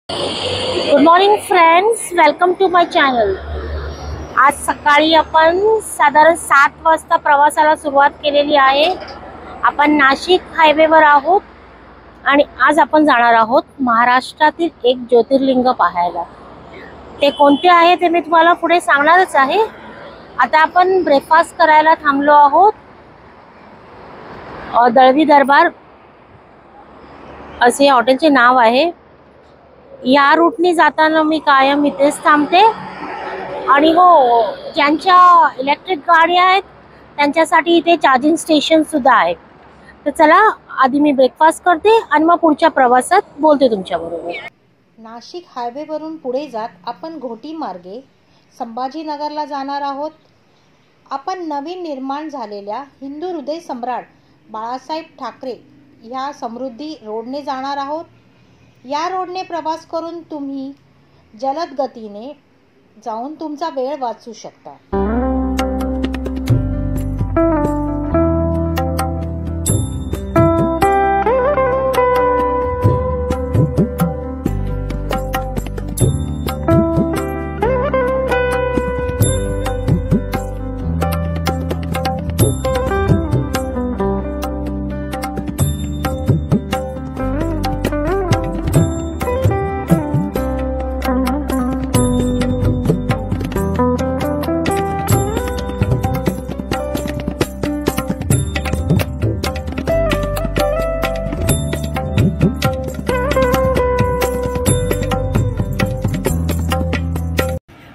Good morning friends, welcome to my channel. आज सकाळी आपण साधारण 7 वाजता प्रवासाला सुरुवात केलेली आहे। आपण नाशिक हायवेवर आहोत आणि आज आपण जाणार आहोत महाराष्ट्रातील एक ज्योतिर्लिंग पाहायला। ते कोणते आहे ते मी तुम्हाला पुढे सांगणारच आहे। आता आपण ब्रेकफास्ट करायला थांबलो आहोत। दळवी दरबार असे हॉटेलचे नाव आहे। या रूटनी जाताना मी कायम इथेच थांबते आणि हो, ज्यांच्या इलेक्ट्रिक गाड्या आहेत त्यांच्यासाठी इथे चार्जिंग स्टेशन सुद्धा आहे। तर चला, आधी मी ब्रेकफास्ट करते आणि मग पुढच्या प्रवासात बोलते तुमच्याबरोबर। नाशिक हायवेवरून पुढे जात आपण घोटी मार्गे संभाजीनगरला जाणार आहोत। आपण नवीन निर्माण झालेल्या हिंदू हृदय सम्राट बाळासाहेब ठाकरे ह्या समृद्धी रोडने जाणार आहोत। या रोडने प्रवास करून तुम्ही जलद गतीने जाऊन तुमचा वेळ वाचू शकता।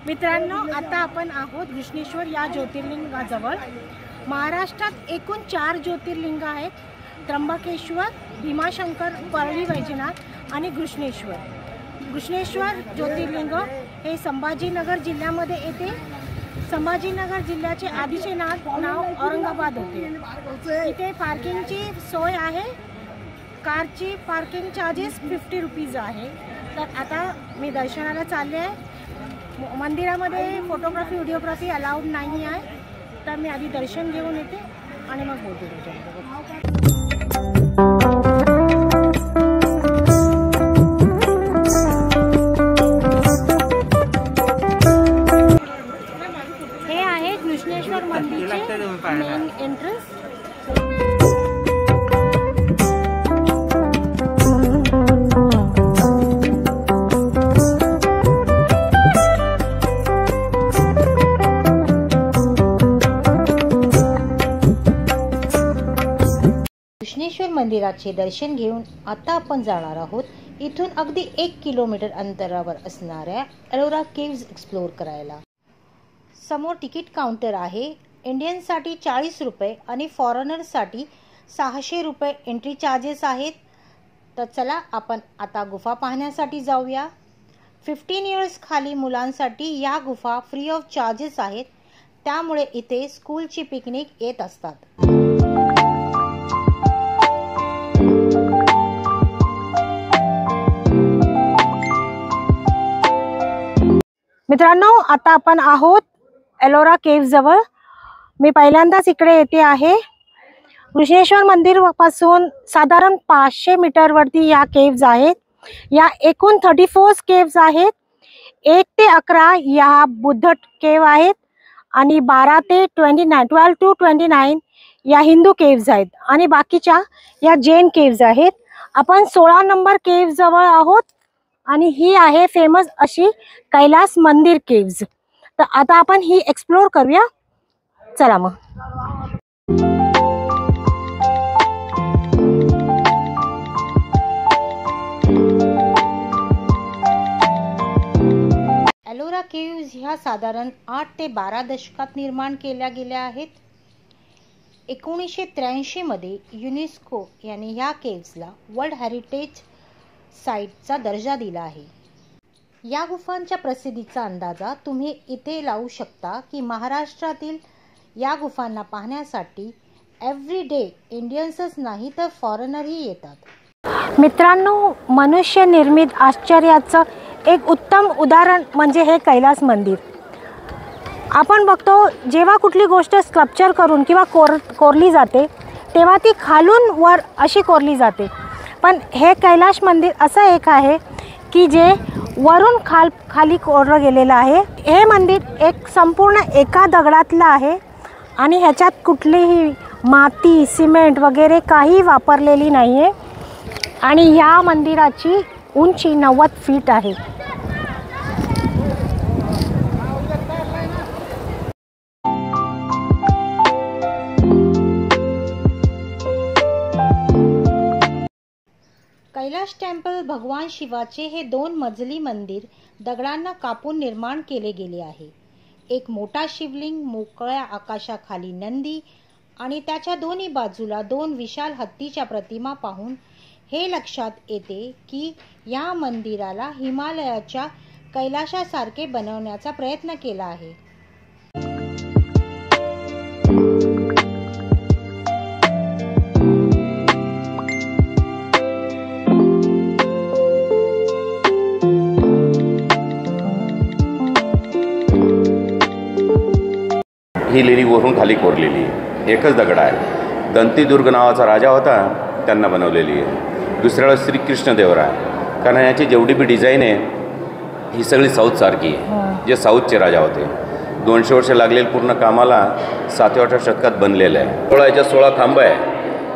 मित्रांनो, आता आपण आहोत घृष्णेश्वर या ज्योतिर्लिंगाजवळ। महाराष्ट्रात एकूण 4 ज्योतिर्लिंग आहेत: त्र्यंबकेश्वर, भीमाशंकर, परळी वैजनाथ आणि घृष्णेश्वर। घृष्णेश्वर ज्योतिर्लिंग हे संभाजीनगर जिल्ह्यामध्ये येते। संभाजीनगर जिल्ह्याचे आधीचे नाव औरंगाबाद होते। इथे पार्किंगची सोय आहे। कारची पार्किंग चार्जेस 50 रुपीज आहे। तर आता मी दर्शनाला चालले आहे। मंदिरामध्ये फोटोग्राफी व्हिडिओग्राफी अलाउड नाही आहे, तर मी आधी दर्शन घेऊन येते आणि मग बोलते तुमच्याबरोबर। हे आहे घृष्णेश्वर मंदिरचे मेन एंट्रन्स। घृष्णेश्वर मंदिराचे दर्शन घेऊन आता आपण जाणार आहोत इथून अगदी 1 किलोमीटर अंतरावर असणाऱ्या एलोरा केव्ज एक्सप्लोर करायला। समोर तिकीट काउंटर आहे। इंडियनसाठी 40 रुपये आणि फॉरेनरसाठी 600 रुपये एंट्री चार्जेस आहेत। तर चला, आपण आता गुफा पाहण्यासाठी जाऊया। 15 इयर्स खाली मुलांसाठी या गुफा फ्री ऑफ चार्जेस आहेत, त्यामुळे इथे स्कूलची पिकनिक येत असतात। मित्रांनो, आता आपण आहोत एलोरा केव्ह जवळ। मी पहिल्यांदाच इकडे येते आहे। घृष्णेश्वर मंदिर पासून साधारण 500 मीटरवरती या केव्ज आहेत। या एकूण 34 केव्ज आहेत। 1 ते 11 या बुद्ध केव्ह आहेत आणि 12 ते 29 या हिंदू केव्ज आहेत आणि बाकीच्या या जैन केव्ज आहेत। आपण 16 नंबर केव्ह जवळ आहोत आणि ही आहे फेमस अशी कैलास मंदिर केव्ज। तर आता आपण ही एक्सप्लोर करूया। चला मग। एलोरा केव्ज ह्या साधारण 8 ते 12 दशकात निर्माण केल्या गेल्या आहेत। 1983 मध्ये युनेस्को यांनी ह्या केव्जला वर्ल्ड हेरिटेज साईटचा दर्जा दिला आहे। या गुफांच्या प्रसिद्धीचा अंदाजा तुम्ही इथे लावू शकता की महाराष्ट्रातील या गुफांना पाहण्यासाठी एव्हरी डे इंडियन्सच नाही तर फॉरेनरही येतात। मित्रांनो, मनुष्य निर्मित आश्चर्याचं एक उत्तम उदाहरण म्हणजे हे कैलास मंदिर। आपण बघतो, जेव्हा कुठली गोष्ट स्कल्पचर करून किंवा कोरली जाते तेव्हा ती खालून वर अशी कोरली जाते, पण हे कैलाश मंदिर असं एक आहे की जे वरून खाली कोरलं गेलेलं आहे. हे मंदिर एक संपूर्ण एका दगडातलं आहे आणि ह्याच्यात कुठलीही माती सिमेंट वगैरे काही वापरलेली नाही आहे आणि ह्या मंदिराची उंची 90 फीट आहे. कैलाश टेम्पल भगवान शिवाचे हे 2 मजली मंदिर दगडांना कापून निर्माण केले गेले आहे. एक मोठा शिवलिंग, मोकळ्या आकाशाखाली नंदी आणि त्याच्या दोन्ही बाजूला 2 विशाल हत्तीच्या प्रतिमा पाहून हे लक्षात येते की या मंदिराला हिमालयाच्या कैलाशासारखे बनवण्याचा प्रयत्न केला आहे. ही लेणी वरून खाली कोरलेली आहे. एकच दगड आहे. दंतीदुर्ग नावाचा राजा होता, त्यांना बनवलेली आहे. दुसऱ्याला श्रीकृष्णदेवराय. कारण याची जेवढी बी डिझाईन आहे ही सगळी साऊथसारखी आहे. जे साऊथचे राजा होते. 200 वर्ष लागलेली पूर्ण कामाला 7व्या-8व्या शतकात बनलेलं आहे. 16 खांब आहे.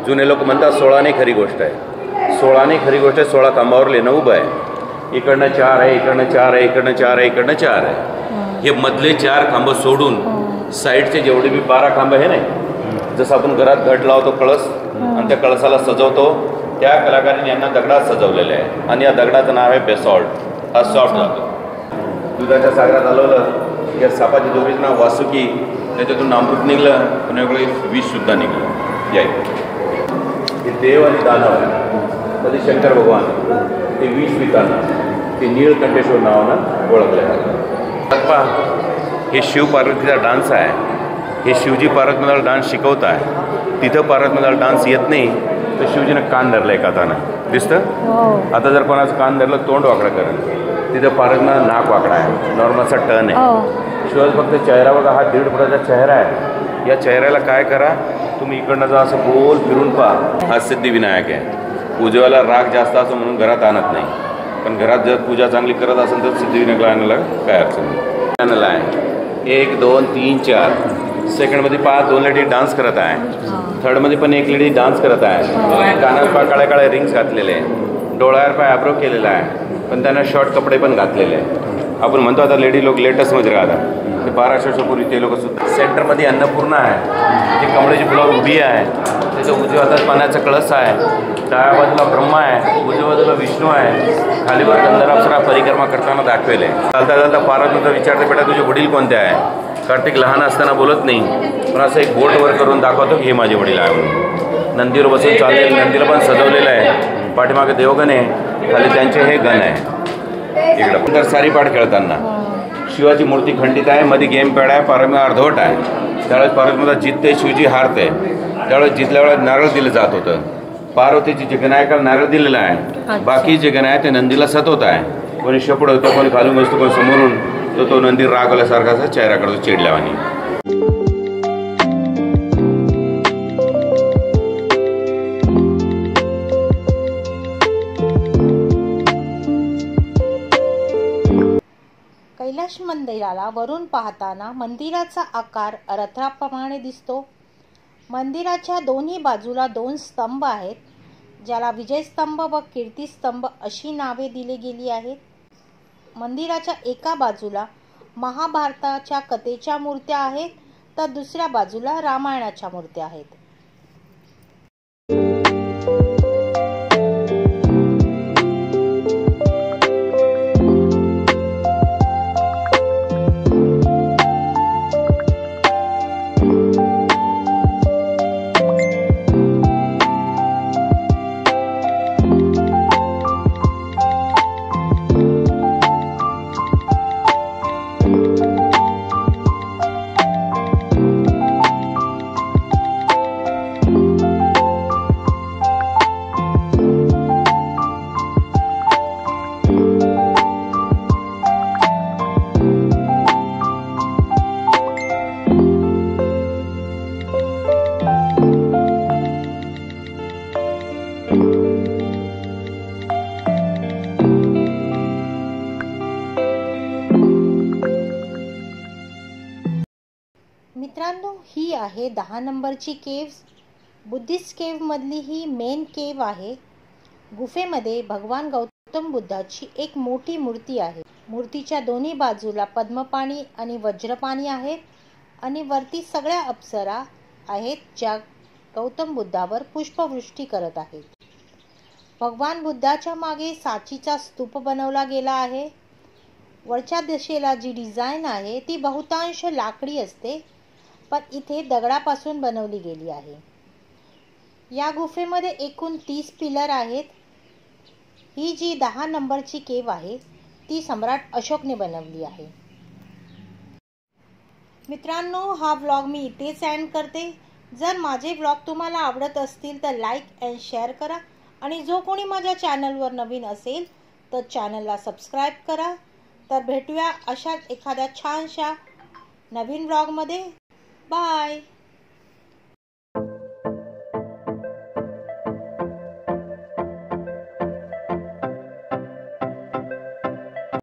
जुने लोक म्हणतात 16 खरी गोष्ट आहे. 16 खरी गोष्ट आहे. 16 खांबावर लेणं उभं आहे. इकडनं 4 आहे, इकडनं 4 आहे, इकडनं 4 आहे, इकडनं 4 आहे. हे मधले 4 खांब सोडून साईडचे जेवढे बी 12 खांब आहे नाही, जसं आपण घरात घट लावतो कळस आणि त्या कळसाला सजवतो, त्या कलाकारांनी यांना दगडात सजवलेलं आहे. आणि या दगडाचं नाव आहे बेसॉल्ट. हा सॉफ्ट लागतो. दुधाच्या सागरात हलवलं, या सापाची दोरीचं नाव वासुकी. त्याच्यातून अमृत निघलं, पण वेगळे विषसुद्धा निघलं. या हे देव आणि दानव आहे. कधी शंकर भगवान ते विष पिताना ते नीळकंठेश्वर नावानं ओळखले जातात. हे शिव पार्वतीचा डान्स आहे. हे शिवजी पार्वतीला डान्स शिकवत आहे. तिथं पार्वतीला डान्स येत नाही तर शिवजीनं कान धरलं एका हातानं, दिसतं. आता जर कोणाचं कान धरलं तोंड वाकडं करेल. तिथं पार्वतीला नाक वाकडा आहे, नॉर्मलचा टर्न आहे. शिवाय फक्त चेहरा बघा, हा 1.5 फुटाचा चेहरा आहे. या चेहऱ्याला काय करा तुम्ही, इकडनं जा असं गोल फिरून पहा. हा सिद्धिविनायक आहे. पूजेवाला राग जास्त असं म्हणून घरात आणत नाही, पण घरात जर पूजा चांगली करत असेल तर सिद्धिविनायकला आणायला काय अडचण नाही. आणायला आहे 1 2 3 4. सेकंडमध्ये 5 2 लेडी डान्स करत आहे. थर्डमध्ये पण 1 लेडी डान्स करत आहे. कानात पाय काळ्या काळ्या रिंग्स घातलेले आहे. डोळ्यावर पाय आब्रो केलेला आहे, पण त्यांना शॉर्ट कपडे पण घातलेले आहे. आपण म्हणतो आता लेडी लोक लेटेस्टमध्ये राहतात. 1200 वर्षापूर्वी ते लोक सुद्धा. सेंटरमध्ये अन्नपूर्णा आहे. ती कमळाची फुलं उभी आहे. त्याच्या उजव्या हातात पाण्याचा कळस आहे. डाव्या बाजूला ब्रह्मा आहे. उजव्या बाजूला विष्णू आहे. खालीवर गंधर्वाप्सरा परिक्रमा करताना दाखवेले. चालता चालता पार्वतीचा विचारते, बेटा तुझे वडील कोणते आहे? कार्तिक लहान असताना बोलत नाही, पण असं एक बोट वर करून दाखवतो की हे माझे वडील आहे म्हणून. नंदीवर बसून चाललेलं, नंदीला पण सजवलेलं आहे. पाठीमागे देवगण आहे, खाली त्यांचे हे गण आहे. इकडं तर सारीपाठ खेळताना शिवाची मूर्ती खंडित आहे. मध्ये गेम पॅड आहे. पार्वती अर्धवट आहे. त्यावेळेस पार्वतीला जितते शिवजी हारते. त्यावेळेस जितल्या वेळेस नारळ दिलं जात होतं. पार्वतीची जे गणायकाला नारळ दिलेला आहे. बाकी जे गण आहे ते नंदीला सतवत आहे. कोणी शेपूड होतं, कोणी खालून बसतो, कोणी समोरून. तो नंदी रागवल्यासारखा असा चेहरा करतो चिडल्यावानी. कैलाश मंदिराला वरून पाहताना मंदिराचा आकार रथाप्रमाणे दिसतो. मंदिराच्या दोन्ही बाजूला 2 स्तंभ आहेत, ज्याला विजयस्तंभ व कीर्तिस्तंभ अशी नावे दिली गेली आहेत. मंदिराच्या एका बाजूला महाभारताच्या कथेच्या मूर्त्या आहेत, तर दुसऱ्या बाजूला रामायणाच्या मूर्त्या आहेत. मित्रांनो, ही आहे 10 नंबरची केव्ज. बुद्धिस्ट केव्हमधली ही मेन केव्ह आहे. गुफेमध्ये भगवान गौतम बुद्धाची एक मोठी मूर्ती आहे. मूर्तीच्या दोन्ही बाजूला पद्मपाणी आणि वज्रपाणी आहेत आणि वरती सगळ्या अप्सरा आहेत ज्या गौतम बुद्धावर पुष्पवृष्टी करत आहेत. भगवान बुद्धाच्या मागे साचीचा स्तूप बनवला गेला आहे. वरच्या दिशेला जी डिझाईन आहे ती बहुतांश लाकडी असते, पण इथे दगडापासून बनवली गेली आहे. या गुफेमध्ये एकूण 30 पिलर आहेत. ही जी 10 नंबरची केव्ह आहे ती सम्राट अशोकने बनवली आहे. मित्रांनो, हा व्लॉग मी इथेच एंड करते. जर माझे व्लॉग तुम्हाला आवडत असतील तर लाईक अँड शेअर करा आणि जो कोणी माझ्या चॅनलवर नवीन असेल तर चॅनलला सबस्क्राईब करा. तर भेटूया अशाच एखाद्या छानशा नवीन व्लॉगमध्ये. बाय.